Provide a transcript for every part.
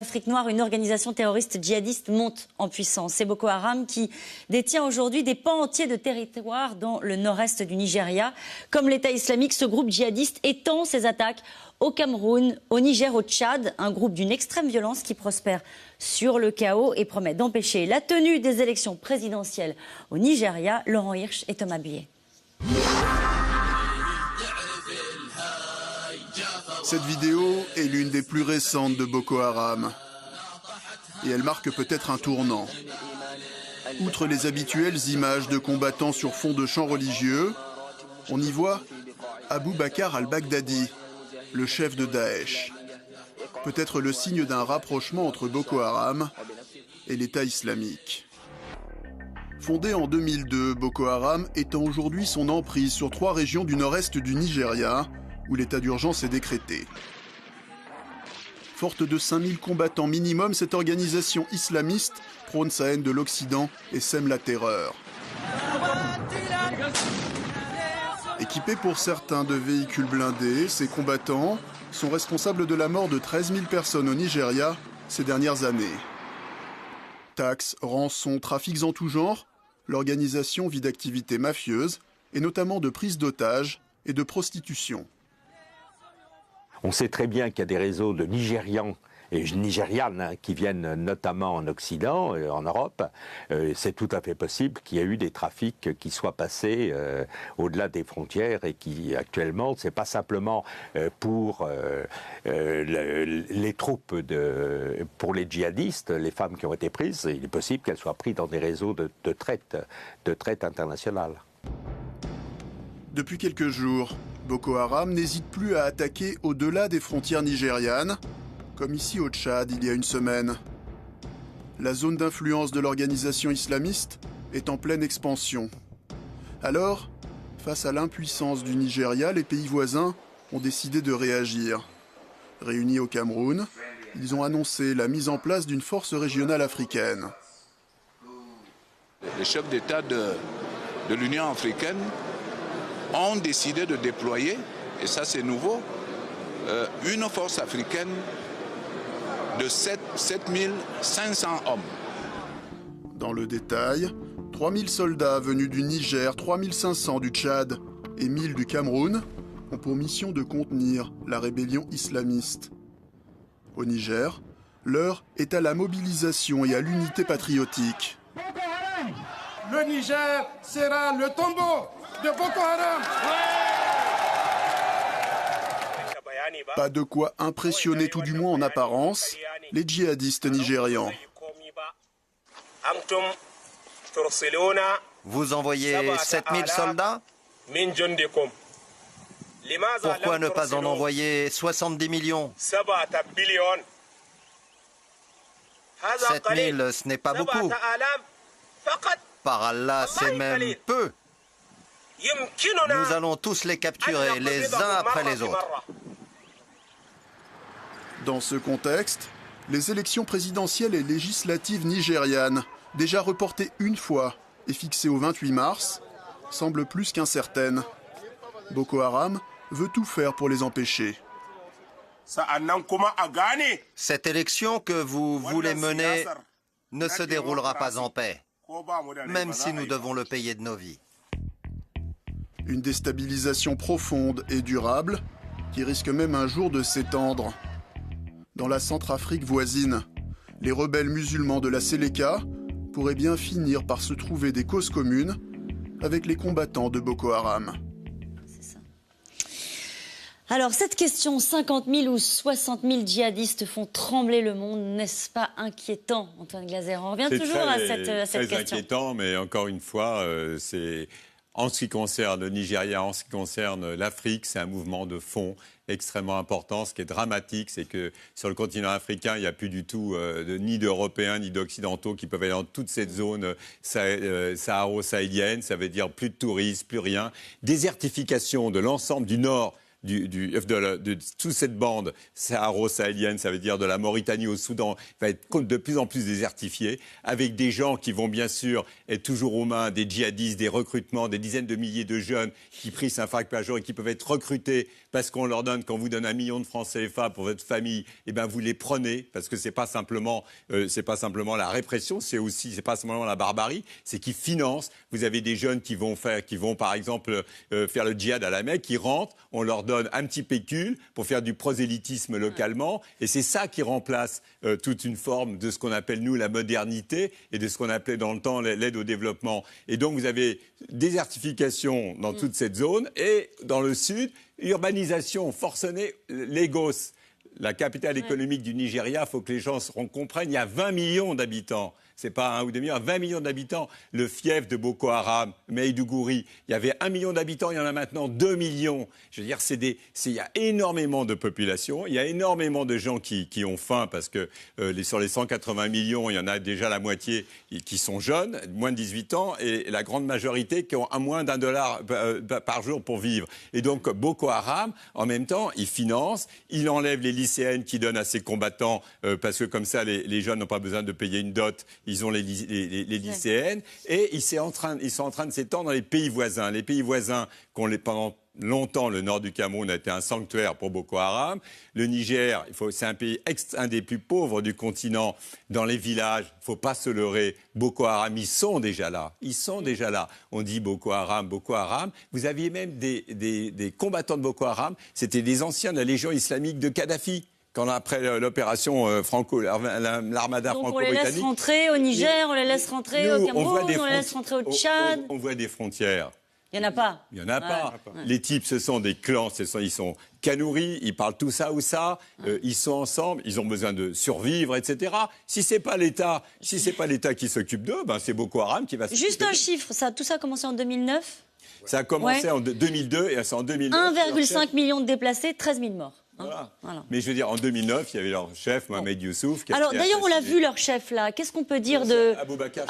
Afrique noire, une organisation terroriste djihadiste monte en puissance. C'est Boko Haram qui détient aujourd'hui des pans entiers de territoire dans le nord-est du Nigeria. Comme l'État islamique, ce groupe djihadiste étend ses attaques au Cameroun, au Niger, au Tchad, un groupe d'une extrême violence qui prospère sur le chaos et promet d'empêcher la tenue des élections présidentielles au Nigeria. Laurent Hirsch et Thomas Buet. Cette vidéo est l'une des plus récentes de Boko Haram. Et elle marque peut-être un tournant. Outre les habituelles images de combattants sur fond de chants religieux, on y voit Abou Bakr al-Baghdadi, le chef de Daesh. Peut-être le signe d'un rapprochement entre Boko Haram et l'État islamique. Fondé en 2002, Boko Haram étend aujourd'hui son emprise sur 3 régions du nord-est du Nigeria, où l'état d'urgence est décrété. Forte de 5000 combattants minimum, cette organisation islamiste prône sa haine de l'Occident et sème la terreur. Équipés pour certains de véhicules blindés, ces combattants sont responsables de la mort de 13 000 personnes au Nigeria ces dernières années. Taxes, rançons, trafics en tout genre, l'organisation vit d'activités mafieuses et notamment de prise d'otages et de prostitution. On sait très bien qu'il y a des réseaux de Nigérians et Nigérianes qui viennent notamment en Occident, en Europe. C'est tout à fait possible qu'il y ait eu des trafics qui soient passés au-delà des frontières et qui actuellement, c'est pas simplement pour les troupes, pour les djihadistes, les femmes qui ont été prises, il est possible qu'elles soient prises dans des réseaux de traite internationale. Depuis quelques jours, Boko Haram n'hésite plus à attaquer au-delà des frontières nigérianes, comme ici au Tchad il y a une semaine. La zone d'influence de l'organisation islamiste est en pleine expansion. Alors, face à l'impuissance du Nigeria, les pays voisins ont décidé de réagir. Réunis au Cameroun, ils ont annoncé la mise en place d'une force régionale africaine. Les chefs d'État de l'Union africaine ont décidé de déployer, et ça c'est nouveau, une force africaine de 7500 hommes. Dans le détail, 3000 soldats venus du Niger, 3500 du Tchad et 1000 du Cameroun ont pour mission de contenir la rébellion islamiste. Au Niger, l'heure est à la mobilisation et à l'unité patriotique. Le Niger sera le tombeau de Boko Haram. Pas de quoi impressionner, tout du moins en apparence, les djihadistes nigérians. Vous envoyez 7000 soldats? Pourquoi ne pas en envoyer 70 millions? 7000, ce n'est pas beaucoup. Par Allah, c'est même peu. Nous allons tous les capturer, les uns après les autres. Dans ce contexte, les élections présidentielles et législatives nigérianes, déjà reportées une fois et fixées au 28 mars, semblent plus qu'incertaines. Boko Haram veut tout faire pour les empêcher. Cette élection que vous voulez mener ne se déroulera pas en paix, même si nous devons le payer de nos vies. Une déstabilisation profonde et durable qui risque même un jour de s'étendre. Dans la Centrafrique voisine, les rebelles musulmans de la Séléka pourraient bien finir par se trouver des causes communes avec les combattants de Boko Haram. C'est ça. Alors cette question, 50 000 ou 60 000 djihadistes font trembler le monde, n'est-ce pas inquiétant, Antoine Glaser? On revient toujours à cette question. C'est inquiétant, mais encore une fois, c'est... En ce qui concerne le Nigeria, en ce qui concerne l'Afrique, c'est un mouvement de fond extrêmement important. Ce qui est dramatique, c'est que sur le continent africain, il n'y a plus du tout ni d'Européens ni d'Occidentaux qui peuvent aller dans toute cette zone saharo-sahélienne. Ça veut dire plus de touristes, plus rien. Désertification de l'ensemble du nord de toute cette bande saharo-sahélienne, ça veut dire de la Mauritanie au Soudan, va être de plus en plus désertifiée, avec des gens qui vont bien sûr être toujours aux mains des djihadistes, des recrutements, des dizaines de milliers de jeunes qui prient 5 francs par jour et qui peuvent être recrutés parce qu'on leur donne, quand on vous donne 1 million de francs CFA pour votre famille, eh ben vous les prenez, parce que c'est pas simplement la répression, c'est pas simplement la barbarie, c'est qu'ils financent. Vous avez des jeunes qui vont par exemple faire le djihad à la Mecque, qui rentrent, on leur donne un petit pécule pour faire du prosélytisme localement, et c'est ça qui remplace toute une forme de ce qu'on appelle nous la modernité et de ce qu'on appelait dans le temps l'aide au développement. Et donc vous avez désertification dans toute cette zone, et dans le sud, urbanisation forcenée. Lagos, la capitale économique du Nigeria, il faut que les gens comprennent, il y a 20 millions d'habitants. C'est pas 1 ou 2 millions, 20 millions d'habitants. Le fief de Boko Haram, Maïdougouri, il y avait 1 million d'habitants, il y en a maintenant 2 millions. Je veux dire, il y a énormément de population, il y a énormément de gens qui ont faim, parce que sur les 180 millions, il y en a déjà la moitié qui sont jeunes, moins de 18 ans, et la grande majorité qui ont moins d'$1 par jour pour vivre. Et donc Boko Haram, en même temps, il finance, il enlève les lycéennes qui donnent à ses combattants, parce que comme ça, les jeunes n'ont pas besoin de payer une dot. Ils ont les lycéennes, et ils sont en train de s'étendre dans les pays voisins. Les pays voisins, pendant longtemps, le nord du Cameroun a été un sanctuaire pour Boko Haram. Le Niger, c'est un pays un des plus pauvres du continent. Dans les villages, il ne faut pas se leurrer. Boko Haram, ils sont déjà là. Ils sont déjà là. On dit Boko Haram, Boko Haram. Vous aviez même des combattants de Boko Haram. C'était des anciens de la Légion islamique de Kadhafi. Après l'opération l'armada franco-britannique. On les laisse rentrer au Niger, on les laisse rentrer au Cameroun, on les laisse rentrer au Tchad. On voit des frontières. Il n'y en a pas. Il n'y en a pas. Les types, ce sont des clans, ils sont kanouris, ils parlent tout ça ou ça, ils sont ensemble, ils ont besoin de survivre, etc. Si c'est pas l'État qui s'occupe d'eux, c'est Boko Haram qui va s'occuper d'eux. Juste un chiffre, tout ça a commencé en 2009. Ça a commencé en 2002 et c'est en 2009. 1,5 million de déplacés, 13 000 morts. Voilà. Mais je veux dire, en 2009, il y avait leur chef, Mohamed Youssouf. Alors d'ailleurs, on l'a vu, leur chef là. Qu'est-ce qu'on peut dire de Aboubacar,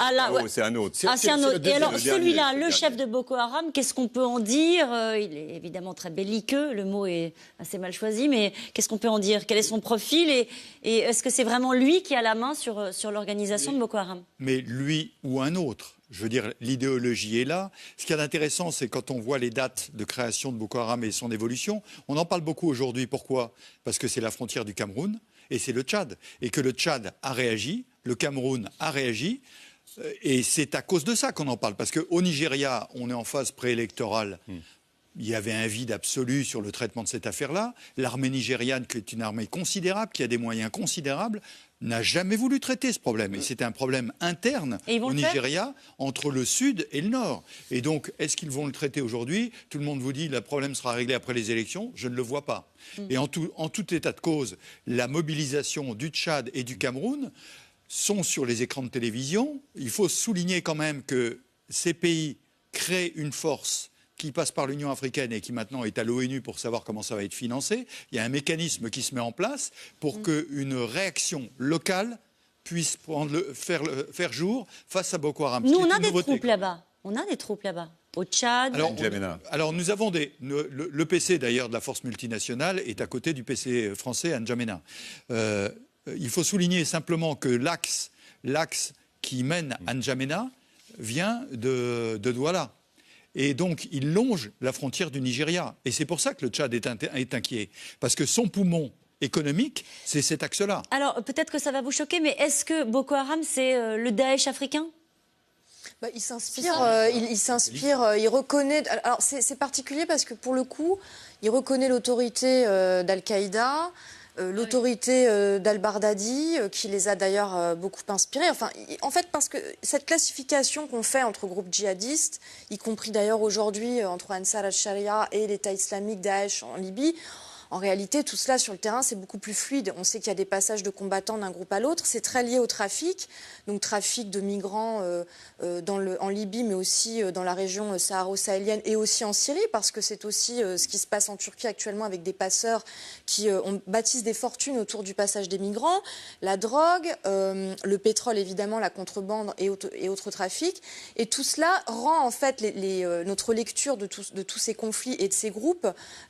c'est un autre. C'est un autre. Et alors celui-là, le chef de Boko Haram, qu'est-ce qu'on peut en dire? Il est évidemment très belliqueux. Le mot est assez mal choisi, mais qu'est-ce qu'on peut en dire? Quel est son profil et est-ce que c'est vraiment lui qui a la main sur l'organisation de Boko Haram? Mais lui ou un autre. Je veux dire, l'idéologie est là. Ce qui est intéressant, c'est quand on voit les dates de création de Boko Haram et son évolution, on en parle beaucoup aujourd'hui. Pourquoi? Parce que c'est la frontière du Cameroun et c'est le Tchad. Et que le Tchad a réagi, le Cameroun a réagi. Et c'est à cause de ça qu'on en parle. Parce qu'au Nigeria, on est en phase préélectorale. Il y avait un vide absolu sur le traitement de cette affaire-là. L'armée nigériane, qui est une armée considérable, qui a des moyens considérables, n'a jamais voulu traiter ce problème. Et c'était un problème interne au Nigeria, entre le sud et le nord. Et donc, est-ce qu'ils vont le traiter aujourd'hui? Tout le monde vous dit, le problème sera réglé après les élections. Je ne le vois pas. Et en tout état de cause, la mobilisation du Tchad et du Cameroun sont sur les écrans de télévision. Il faut souligner quand même que ces pays créent une force qui passe par l'Union africaine et qui maintenant est à l'ONU pour savoir comment ça va être financé. Il y a un mécanisme qui se met en place pour qu'une réaction locale puisse faire jour face à Boko Haram. Nous, on a des troupes là-bas. On a des troupes là-bas. Au Tchad. Alors nous avons le PC d'ailleurs de la force multinationale est à côté du PC français à N'Djamena. Il faut souligner simplement que l'axe qui mène à N'Djamena vient de Douala. Et donc, il longe la frontière du Nigeria. Et c'est pour ça que le Tchad est inquiet. Parce que son poumon économique, c'est cet axe-là. Alors, peut-être que ça va vous choquer, mais est-ce que Boko Haram, c'est le Daesh africain? Il s'inspire, il reconnaît... Alors, c'est particulier parce que, pour le coup, il reconnaît l'autorité d'Al-Qaïda, l'autorité d'Al-Baghdadi, qui les a d'ailleurs beaucoup inspirés. Enfin, en fait, parce que cette classification qu'on fait entre groupes djihadistes, y compris d'ailleurs aujourd'hui entre Ansar al-Sharia et l'État islamique Daesh en Libye, En réalité, tout cela sur le terrain, c'est beaucoup plus fluide. On sait qu'il y a des passages de combattants d'un groupe à l'autre. C'est très lié au trafic, donc trafic de migrants en Libye, mais aussi dans la région saharo-sahélienne et aussi en Syrie, parce que c'est aussi ce qui se passe en Turquie actuellement avec des passeurs qui bâtissent des fortunes autour du passage des migrants, la drogue, le pétrole évidemment, la contrebande et autres trafics. Et tout cela rend en fait notre lecture de tous ces conflits et de ces groupes,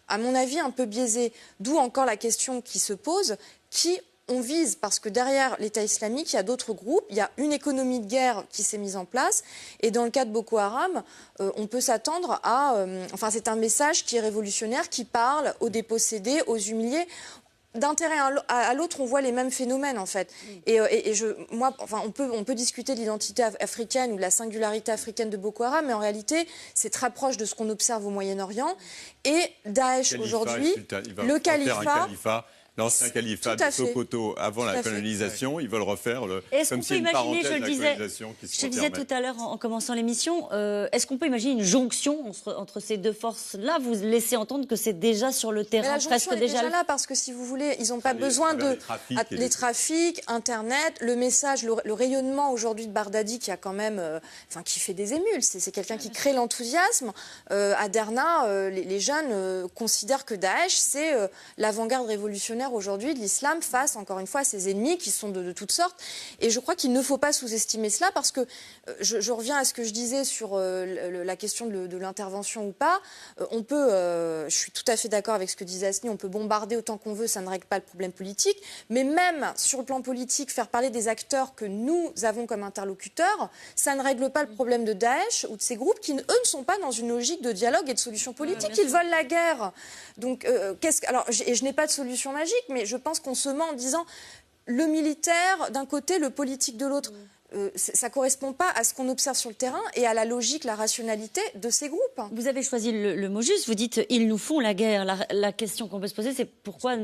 à mon avis, un peu biaisée. D'où encore la question qui se pose, qui on vise, parce que derrière l'État islamique, il y a d'autres groupes, il y a une économie de guerre qui s'est mise en place. Et dans le cas de Boko Haram, on peut s'attendre à... enfin, c'est un message qui est révolutionnaire, qui parle aux dépossédés, aux humiliés. D'un terrain à l'autre, on voit les mêmes phénomènes, en fait. On peut discuter de l'identité africaine ou de la singularité africaine de Boko Haram, mais en réalité, c'est très proche de ce qu'on observe au Moyen-Orient. Et Daesh, aujourd'hui, le califat... L'ancien califat de Sokoto avant la colonisation, ils veulent refaire comme si une parenthèse de la colonisation qui se Je le disais tout à l'heure en commençant l'émission, est-ce qu'on peut imaginer une jonction entre ces deux forces-là? Vous laissez entendre que c'est déjà sur le terrain, la jonction est déjà là, parce que si vous voulez, ils n'ont pas besoin de... Les trafics, Internet, le message, le rayonnement aujourd'hui de Bardadi qui a quand même... qui fait des émules. C'est quelqu'un qui crée l'enthousiasme. À Derna, les jeunes considèrent que Daesh, c'est l'avant-garde révolutionnaire aujourd'hui de l'islam face, encore une fois, à ses ennemis qui sont de toutes sortes. Et je crois qu'il ne faut pas sous-estimer cela, parce que je reviens à ce que je disais sur la question de l'intervention ou pas. Je suis tout à fait d'accord avec ce que disait Asni, on peut bombarder autant qu'on veut, ça ne règle pas le problème politique. Mais même sur le plan politique, faire parler des acteurs que nous avons comme interlocuteurs, ça ne règle pas le problème de Daesh ou de ces groupes qui, eux, ne sont pas dans une logique de dialogue et de solution politique. Ils veulent la guerre. Donc, je n'ai pas de solution magique, mais je pense qu'on se ment en disant le militaire d'un côté, le politique de l'autre. Ça ne correspond pas à ce qu'on observe sur le terrain et à la logique, la rationalité de ces groupes. Vous avez choisi le mot juste, vous dites « ils nous font la guerre ». La question qu'on peut se poser, c'est pourquoi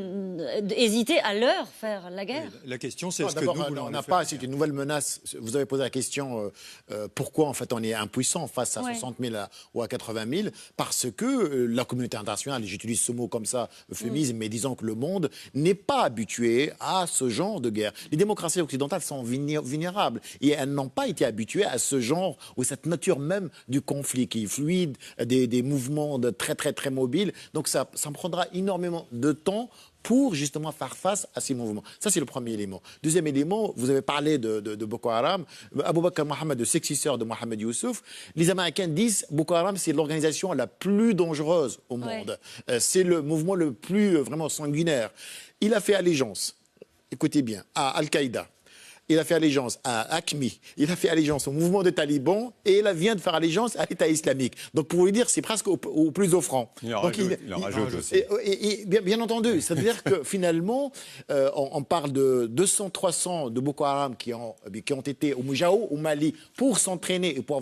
hésiter à leur faire la guerre? La question, c'est ce que nous voulons. On n'a pas, c'est une nouvelle menace. Vous avez posé la question pourquoi en fait on est impuissant face à 60 000 ou à 80 000, parce que la communauté internationale, j'utilise ce mot comme ça, euphémisme, mais disons que le monde n'est pas habitué à ce genre de guerre. Les démocraties occidentales sont vulnérables. Et elles n'ont pas été habituées à ce genre ou cette nature même du conflit qui est fluide, des mouvements très très très mobiles. Donc ça prendra énormément de temps pour justement faire face à ces mouvements. Ça, c'est le premier élément. Deuxième élément, vous avez parlé de Boko Haram. Abou Bakr Mohamed, le successeur de Mohamed Youssouf, les Américains disent Boko Haram, c'est l'organisation la plus dangereuse au monde. C'est le mouvement le plus vraiment sanguinaire. Il a fait allégeance, écoutez bien, à Al-Qaïda. Il a fait allégeance à AQMI, il a fait allégeance au mouvement des talibans et il vient de faire allégeance à l'État islamique. Donc pour vous dire, c'est presque au plus offrant. Il en rajoute aussi. Et bien entendu, c'est-à-dire que finalement, on parle de 200-300 de Boko Haram qui ont été au Moujao, au Mali, pour s'entraîner et pour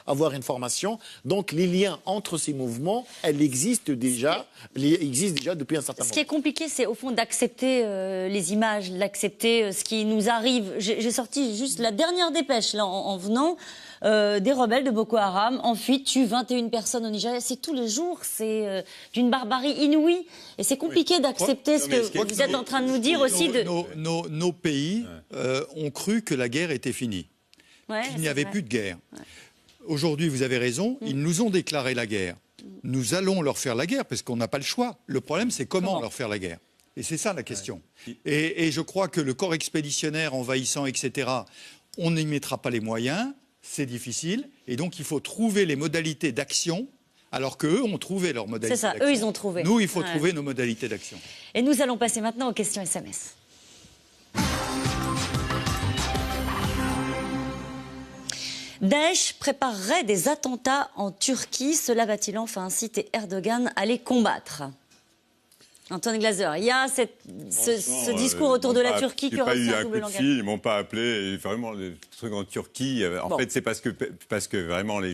avoir une formation. Donc les liens entre ces mouvements, elles existent déjà depuis un certain moment. Ce qui est compliqué, c'est au fond d'accepter les images, d'accepter ce qui nous arrive. J'ai sorti juste la dernière dépêche là, en venant. Des rebelles de Boko Haram en fuite tuent 21 personnes au Nigeria. C'est tous les jours, c'est d'une barbarie inouïe. Et c'est compliqué d'accepter ce que vous êtes en train de nous dire aussi. Nos pays ont cru que la guerre était finie. Il n'y avait plus de guerre. Aujourd'hui, vous avez raison, ils nous ont déclaré la guerre. Nous allons leur faire la guerre parce qu'on n'a pas le choix. Le problème, c'est comment leur faire la guerre. Et c'est ça la question. Et je crois que le corps expéditionnaire envahissant, etc., on n'y mettra pas les moyens, c'est difficile. Et donc il faut trouver les modalités d'action, alors qu'eux ont trouvé leurs modalités d'action. C'est ça, eux ils ont trouvé. Nous, il faut trouver nos modalités d'action. Et nous allons passer maintenant aux questions SMS. Daesh préparerait des attentats en Turquie. Cela va-t-il enfin inciter Erdogan à les combattre? Antoine Glaser, il y a ce discours autour de la Turquie qui aurait fait un double langage. Ils ne m'ont pas appelé. Et vraiment, les trucs en Turquie, en fait, c'est parce que vraiment les